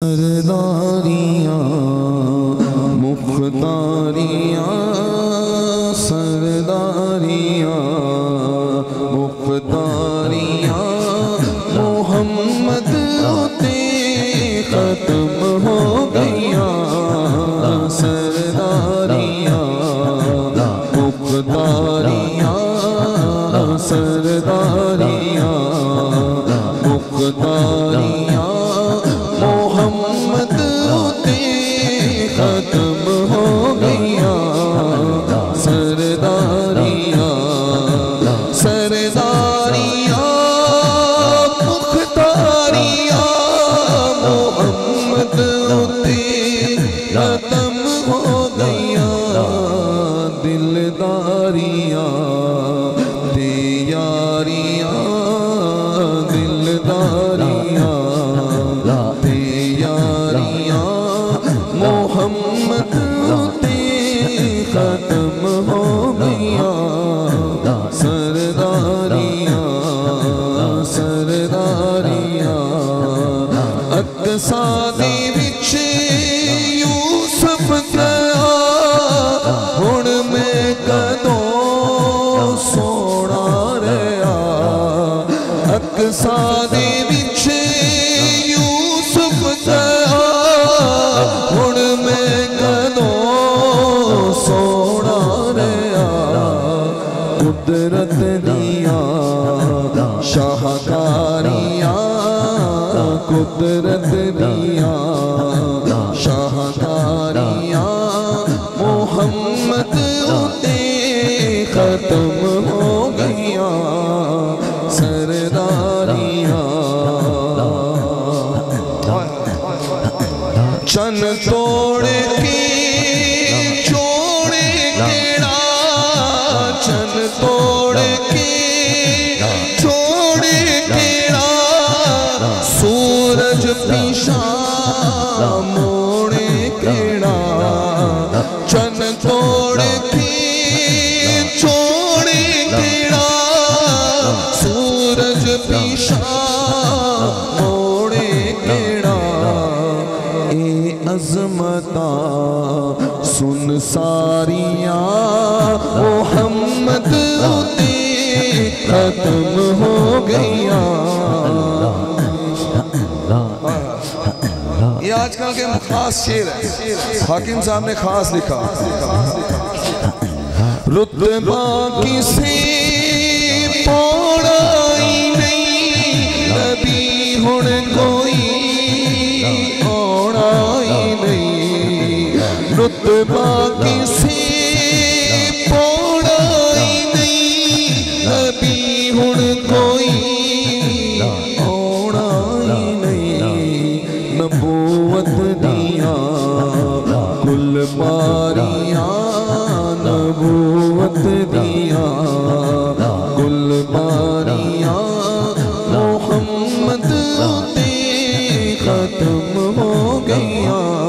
سرداریاں مختاریاں سرداریاں مختاریاں محمد ہوتے ختم ہو گئیاں سرداریاں مختاریاں سرداریاں مختاریاں محمد ہوتے ختم ہو گئیاں سرداریاں سرداریاں مختاریاں محمد ہوتے ختم ہو گئیاں دلداریاں دیاریاں دلداریاں محمد ہوتے ختم ہو گئیاں سرداریاں سرداریاں اقصا دے وچ یوسف گیا ہن میں کدوں سونا رہیا اقصا دے وچ یوسف گیا ہن میں کدوں سونا رہیا قدرت دیاں شاہکاریاں قدرت دیاں شاہکاریاں محمد ہوتے ختم ہو گئیاں سرداریاں چن توڑ کے چھوڑے کیڑا چن توڑ کے چھوڑے کیڑا سورج پیشاں موڑے کیڑا چن توڑ کے چھوڑے کیڑا سورج پیشاں موڑے کیڑا اے عظمتاں سن ساریاں محمد ہوتے ختم ہو گئیاں یہ آج کل کے خاص شعر ہے حاکم صاحب نے خاص لکھا رتبہ کسی پوڑائی نہیں نبی ہن کوئی اوڑائی نہیں رتبہ کسی پوڑائی نہیں نبی ہن کوئی اوڑائی نہیں نبوت دیاں کل باریاں نبوت دیاں کل باریاں محمد ہوتے ختم ہو گئیاں